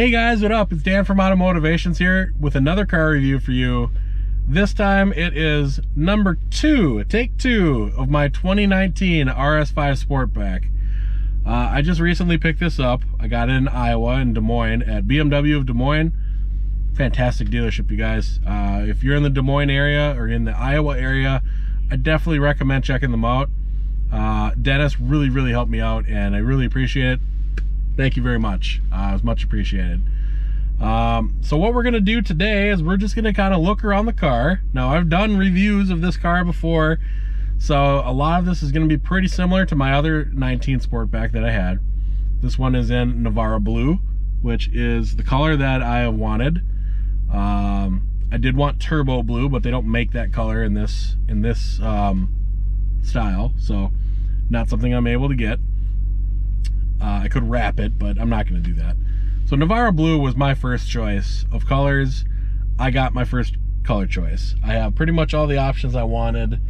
Hey guys, what up? It's Dan from AutoMotivationZ here with another car review for you. This time it is take two of my 2019 RS5 Sportback. I just recently picked this up. I got it in Iowa, in Des Moines, at BMW of Des Moines. Fantastic dealership, you guys. If you're in the Des Moines area or in the Iowa area, I definitely recommend checking them out. Dennis really helped me out, and I really appreciate it. Thank you very much. It was much appreciated. So what we're gonna do today is we're just gonna kind of look around the car. Now, I've done reviews of this car before, so a lot of this is gonna be pretty similar to my other 19 Sportback that I had. This one is in Navarra blue, which is the color that I wanted. I did want turbo blue, but they don't make that color in this style, so not something I'm able to get. I could wrap it, but I'm not going to do that. So Navarra blue was my first choice of colors. I got my first color choice. I have pretty much all the options I wanted,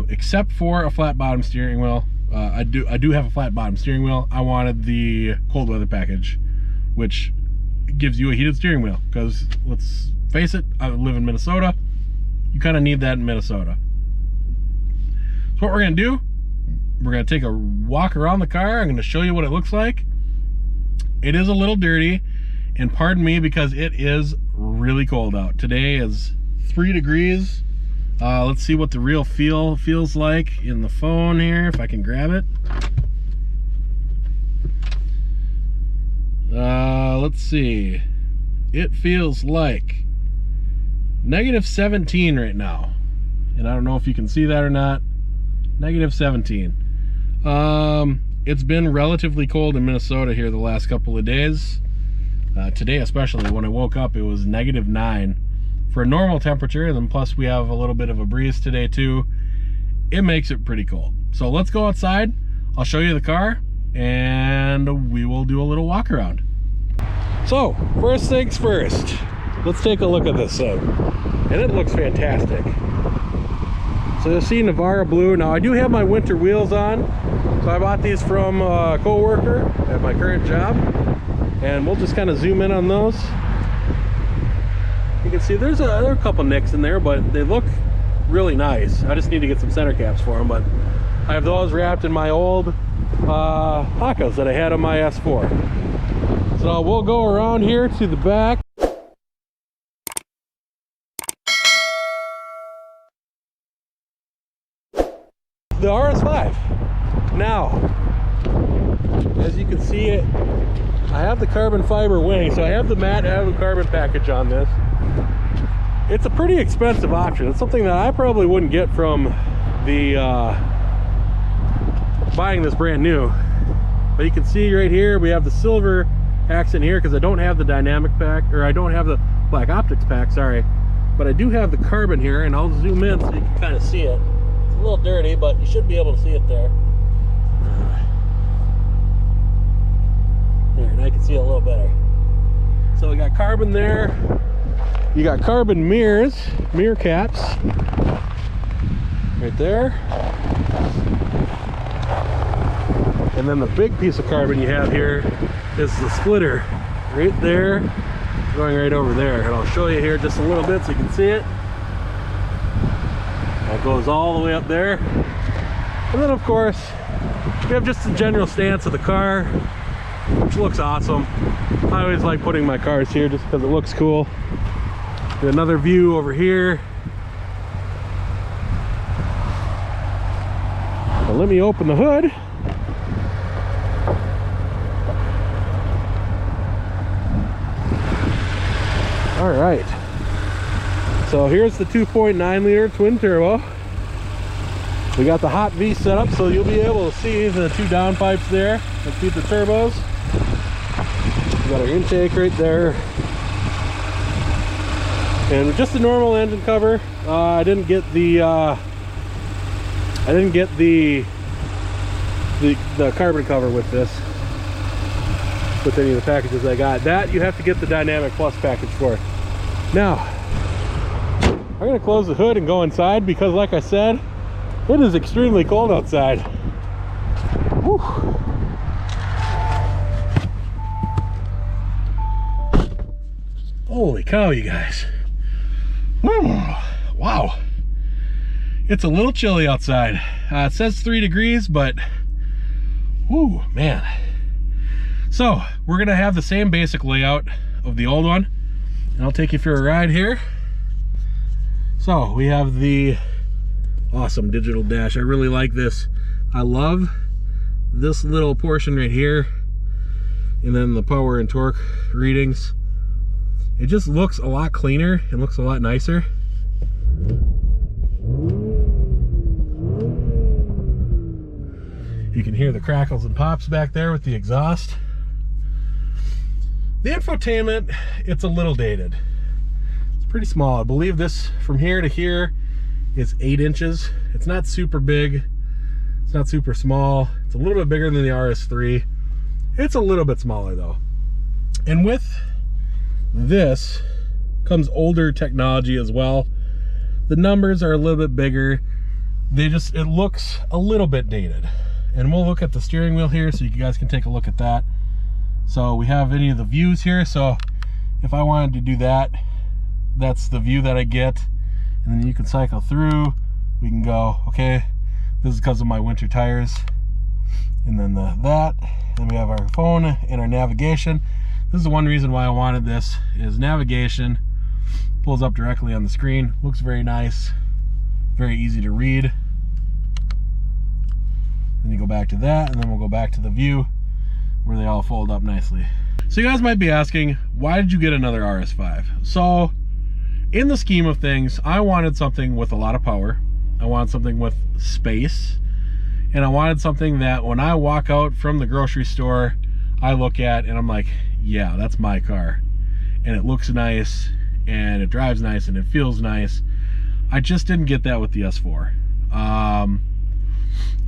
except for a flat bottom steering wheel. I do have a flat bottom steering wheel. I wanted the cold weather package, which gives you a heated steering wheel, because let's face it, I live in Minnesota. You kind of need that in Minnesota. So what we're going to do, we're going to take a walk around the car. I'm going to show you what it looks like. It is a little dirty, and pardon me because it is really cold out. Today is 3 degrees. Let's see what the real feel feels like in the phone here, if I can grab it. Let's see. It feels like -17 right now. And I don't know if you can see that or not. -17. It's been relatively cold in Minnesota here the last couple of days. Today especially, when I woke up, it was -9 for a normal temperature, and then plus we have a little bit of a breeze today too. It makes it pretty cold. So let's go outside. I'll show you the car and we will do a little walk around. So first things first, let's take a look at this thing, and it looks fantastic. So you'll see Navarra blue. Now I do have my winter wheels on, so I bought these from a co-worker at my current job, and we'll just kind of zoom in on those. You can see there are a couple nicks in there, but they look really nice. I just need to get some center caps for them, but I have those wrapped in my old Pakas that I had on my S4. So we'll go around here to the back. The RS5. Now, as you can see it, I have the carbon fiber wing, so I have the matte and carbon package on this. It's a pretty expensive option. It's something that I probably wouldn't get from the buying this brand new. But you can see right here we have the silver accent here because I don't have the dynamic pack, or I don't have the black optics pack, sorry, but I do have the carbon here, and I'll zoom in so you can kind of see it. It's a little dirty, but you should be able to see it there. There, now you can see it a little better. So we got carbon there. You got carbon mirror caps right there. And then the big piece of carbon you have here is the splitter right there, going right over there. And I'll show you here just a little bit so you can see it. That goes all the way up there. And then of course, we have just the general stance of the car, which looks awesome. I always like putting my cars here just because it looks cool. Another view over here. Now let me open the hood. All right. So here's the 2.9 liter twin turbo. We got the hot V set up, so you'll be able to see the 2 downpipes there that feed the turbos. We got our intake right there. And just the normal engine cover. I didn't get the carbon cover with this, with any of the packages I got. That you have to get the Dynamic Plus package for. Now, I'm gonna close the hood and go inside because, like I said, it is extremely cold outside. Whew. Holy cow, you guys. Wow. It's a little chilly outside. It says 3 degrees, but whoo, man. So we're gonna have the same basic layout of the old one, and I'll take you for a ride here. So we have the awesome digital dash. I really like this. I love this little portion right here, and then the power and torque readings. It just looks a lot cleaner and looks a lot nicer. You can hear the crackles and pops back there with the exhaust. The infotainment, it's a little dated. It's pretty small. I believe this from here to here is 8 inches. It's not super big. It's not super small. It's a little bit bigger than the RS3. It's a little bit smaller though. And with this comes older technology as well. The numbers are a little bit bigger. It looks a little bit dated. And we'll look at the steering wheel here so you guys can take a look at that. So we have any of the views here. So if I wanted to do that, that's the view that I get. And then you can cycle through. We can go, okay, this is because of my winter tires. And then that. Then we have our phone and our navigation. This is the one reason why I wanted this, is navigation. Pulls up directly on the screen. Looks very nice. Very easy to read. Then you go back to that, and then we'll go back to the view where they all fold up nicely. So you guys might be asking, why did you get another RS5? So in the scheme of things, I wanted something with a lot of power. I wanted something with space. And I wanted something that when I walk out from the grocery store, I look at and I'm like, yeah, that's my car. And it looks nice, and it drives nice, and it feels nice. I just didn't get that with the S4.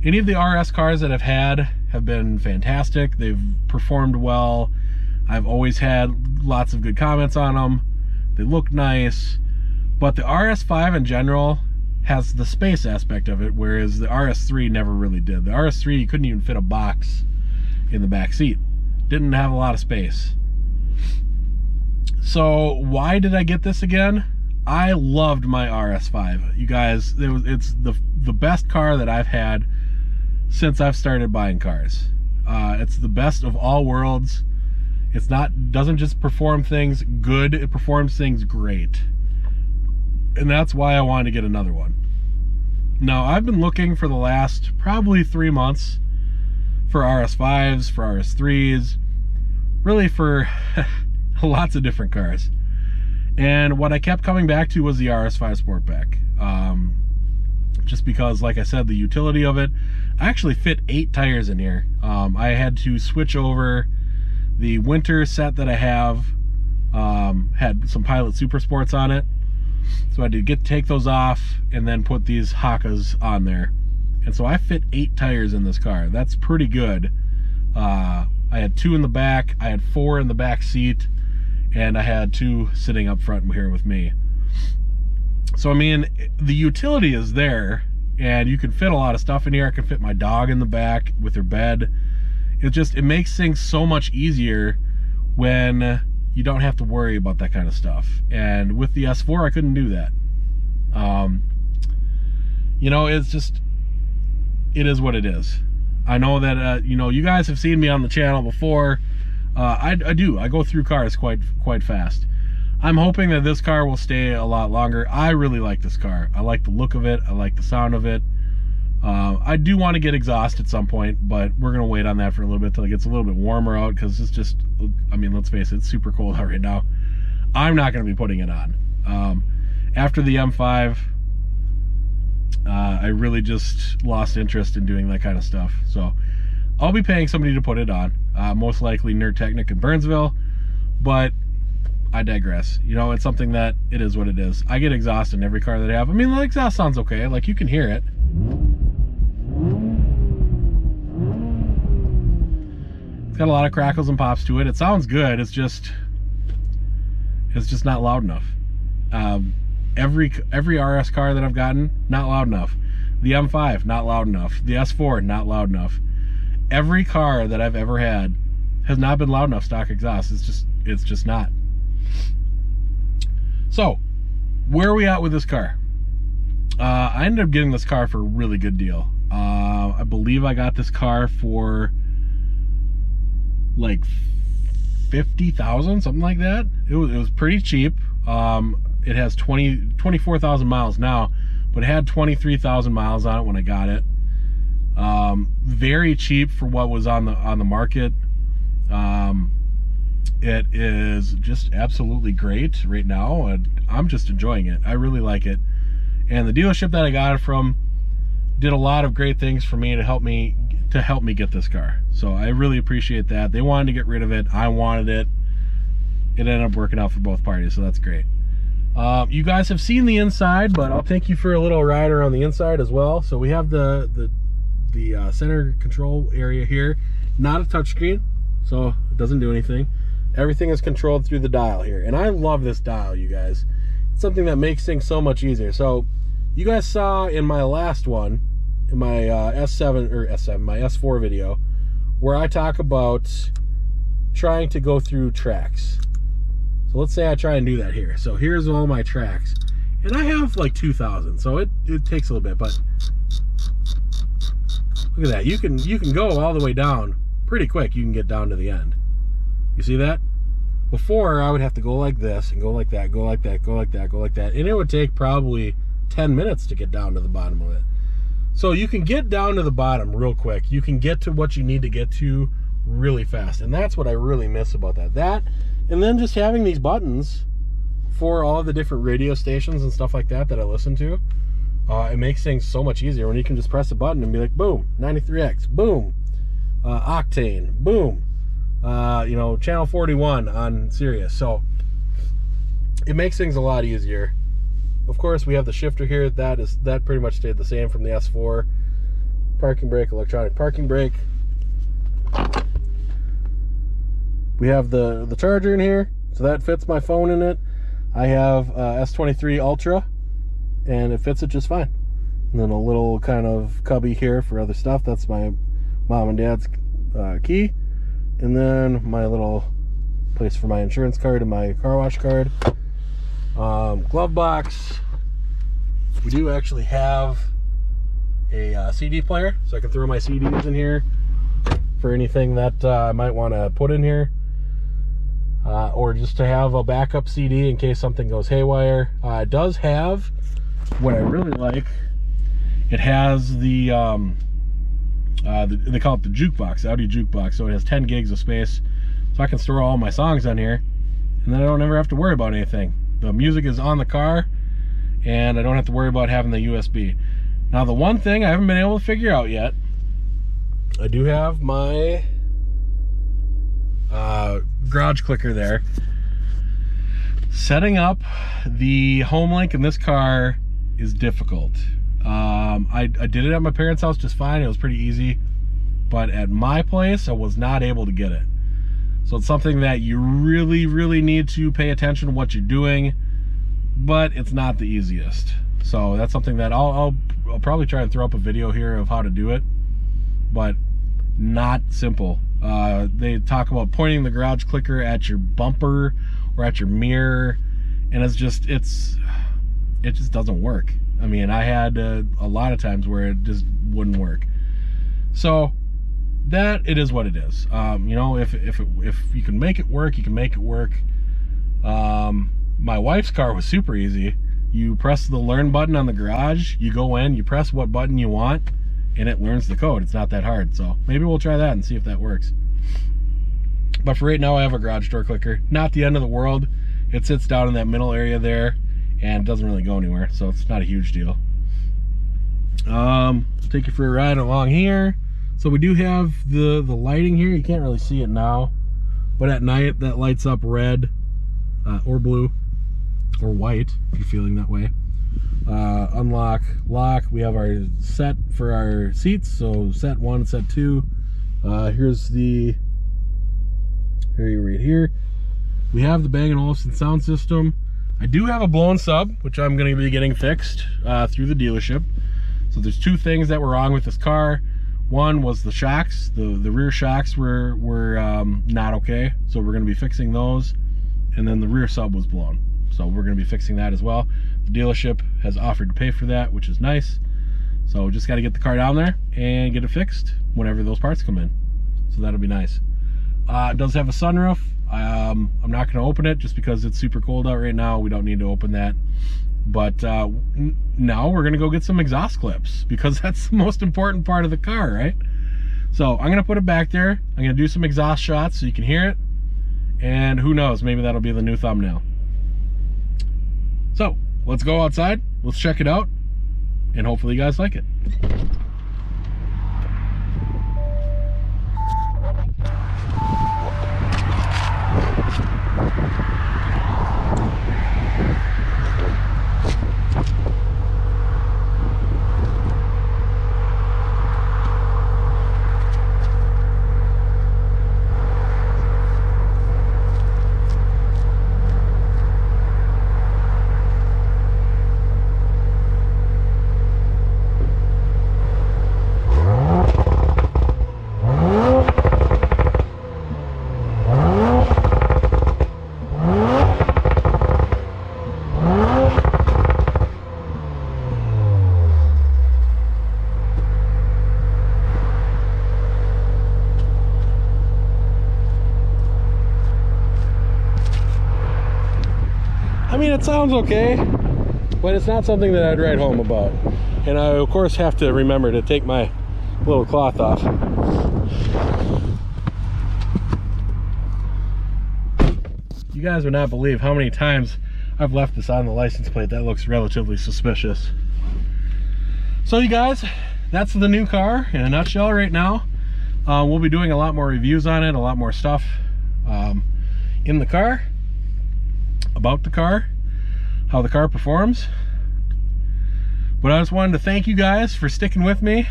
Any of the RS cars that I've had have been fantastic. They've performed well. I've always had lots of good comments on them. They look nice. But the RS5 in general has the space aspect of it, whereas the RS3 never really did. The RS3, you couldn't even fit a box in the back seat. Didn't have a lot of space. So why did I get this again? I loved my RS5. You guys, it's the best car that I've had since I've started buying cars. It's the best of all worlds. Doesn't just perform things good, it performs things great. And that's why I wanted to get another one. Now, I've been looking for the last probably 3 months for RS5s, for RS3s, really for lots of different cars. And what I kept coming back to was the RS5 Sportback. Just because, like I said, the utility of it. I actually fit 8 tires in here. I had to switch over the winter set that I have. Had some Pilot Super Sports on it. So I had to take those off and then put these Hakas on there. And so I fit 8 tires in this car. That's pretty good. I had 2 in the back, I had 4 in the back seat, and I had 2 sitting up front here with me. So I mean, the utility is there, and you can fit a lot of stuff in here. I can fit my dog in the back with her bed. It makes things so much easier when you don't have to worry about that kind of stuff. And with the S4, I couldn't do that. You know, it is what it is. I know that, you know, you guys have seen me on the channel before. I go through cars quite fast. I'm hoping that this car will stay a lot longer. I really like this car. I like the look of it. I like the sound of it. I do want to get exhaust at some point, but we're going to wait on that for a little bit till it gets a little bit warmer out, because it's just, I mean, let's face it, it's super cold out right now. I'm not going to be putting it on. After the M5, I really just lost interest in doing that kind of stuff. So I'll be paying somebody to put it on, most likely Nerd Technic in Burnsville, but I digress. You know, it's something that it is what it is. I get exhaust in every car that I have. I mean, the exhaust sounds okay. Like, you can hear it. It's got a lot of crackles and pops to it. It sounds good. It's just not loud enough. Every RS car that I've gotten, not loud enough. The M5, not loud enough. The S4, not loud enough. Every car that I've ever had has not been loud enough stock exhaust. It's just not. So, where are we at with this car? I ended up getting this car for a really good deal. I believe I got this car for like 50,000, something like that. It was pretty cheap. It has 24,000 miles now, but it had 23,000 miles on it when I got it. Very cheap for what was on the market. It is just absolutely great right now, and I'm just enjoying it. I really like it. And the dealership that I got it from did a lot of great things for me to help me get this car. So I really appreciate that. They wanted to get rid of it. I wanted it. It ended up working out for both parties, so that's great. You guys have seen the inside, but I'll take you for a little ride around the inside as well. So we have the center control area here. Not a touchscreen, so it doesn't do anything. Everything is controlled through the dial here, and I love this dial, you guys. It's something that makes things so much easier. So you guys saw in my last one, in my my S4 video, where I talk about trying to go through tracks. So let's say I try and do that here. So here's all my tracks, and I have like 2,000, so it takes a little bit, but look at that. You can go all the way down pretty quick. You can get down to the end. You see that? Before, I would have to go like this and go like that, go like that, go like that, go like that, and it would take probably 10 minutes to get down to the bottom of it. So you can get down to the bottom real quick. You can get to what you need to get to really fast, and that's what I really miss about that. And then just having these buttons for all the different radio stations and stuff like that I listen to, it makes things so much easier when you can just press a button and be like, boom, 93X, boom, Octane, boom, you know, channel 41 on Sirius. So it makes things a lot easier. Of course, we have the shifter here. That pretty much stayed the same from the S4. Parking brake, electronic parking brake. We have the charger in here, so that fits my phone in it. I have S23 Ultra, and it fits it just fine. And then a little kind of cubby here for other stuff. That's my mom and dad's key. And then my little place for my insurance card and my car wash card. Glove box. We do actually have a CD player, so I can throw my CDs in here for anything that I might want to put in here. Or just to have a backup CD in case something goes haywire. It does have what I really like. It has they call it the jukebox, the Audi jukebox. So it has 10 gigs of space, so I can store all my songs on here, and then I don't ever have to worry about anything. The music is on the car, and I don't have to worry about having the USB. Now, the one thing I haven't been able to figure out yet, I do have my garage clicker there. Setting up the home link in this car is difficult. I did it at my parents' house just fine. It was pretty easy, but at my place I was not able to get it. So it's something that you really need to pay attention to what you're doing, but it's not the easiest. So that's something that I'll probably try and throw up a video here of how to do it, but not simple. They talk about pointing the garage clicker at your bumper or at your mirror, and it just doesn't work. I mean, I had a lot of times where it just wouldn't work. So that it is what it is. You know, if you can make it work, you can make it work. My wife's car was super easy. You press the learn button on the garage, you go in, you press what button you want, and it learns the code. It's not that hard. So maybe we'll try that and see if that works. But for right now, I have a garage door clicker. Not the end of the world. It sits down in that middle area there and doesn't really go anywhere, so it's not a huge deal. I'll take you for a ride along here. So we do have the lighting here. You can't really see it now, but at night that lights up red or blue or white if you're feeling that way. Unlock, lock. We have our set for our seats, so set 1, set 2. Here's the right here. We have the Bang & Olufsen sound system. I do have a blown sub, which I'm going to be getting fixed through the dealership. So there's two things that were wrong with this car. One was the shocks. The rear shocks were not okay, so we're going to be fixing those. And then the rear sub was blown. so we're going to be fixing that as well. The dealership has offered to pay for that, which is nice. So just got to get the car down there and get it fixed whenever those parts come in. So that'll be nice. It does have a sunroof. I'm not going to open it just because it's super cold out right now. We don't need to open that. But now we're going to go get some exhaust clips, because that's the most important part of the car, right? So I'm going to put it back there. I'm going to do some exhaust shots so you can hear it. And who knows, maybe that'll be the new thumbnail. So let's go outside. Let's check it out. And hopefully you guys like it. I mean, it sounds okay, but it's not something that I'd write home about. And I, of course, have to remember to take my little cloth off. You guys would not believe how many times I've left this on the license plate. That looks relatively suspicious. So you guys, that's the new car in a nutshell right now. We'll be doing a lot more reviews on it, a lot more stuff in the car, about the car, how the car performs. But I just wanted to thank you guys for sticking with me.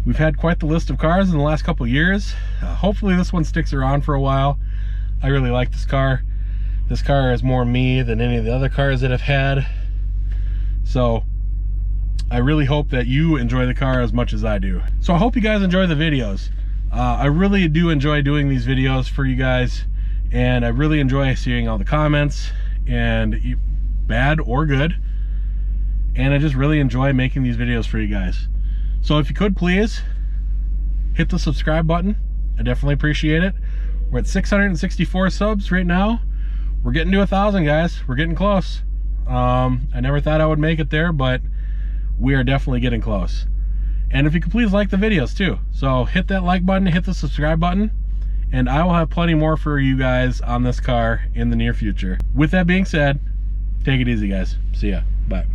We've had quite the list of cars in the last couple of years. Hopefully this one sticks around for a while. I really like this car. This car is more me than any of the other cars that I've had. So I really hope that you enjoy the car as much as I do. So I hope you guys enjoy the videos. I really do enjoy doing these videos for you guys. And I really enjoy seeing all the comments, and bad or good. And I just really enjoy making these videos for you guys. So if you could please hit the subscribe button. I definitely appreciate it. We're at 664 subs right now. We're getting to 1,000, guys. We're getting close. I never thought I would make it there, but we are definitely getting close. And if you could please like the videos too. So hit that like button, hit the subscribe button. And I will have plenty more for you guys on this car in the near future. With that being said, take it easy, guys. See ya. Bye.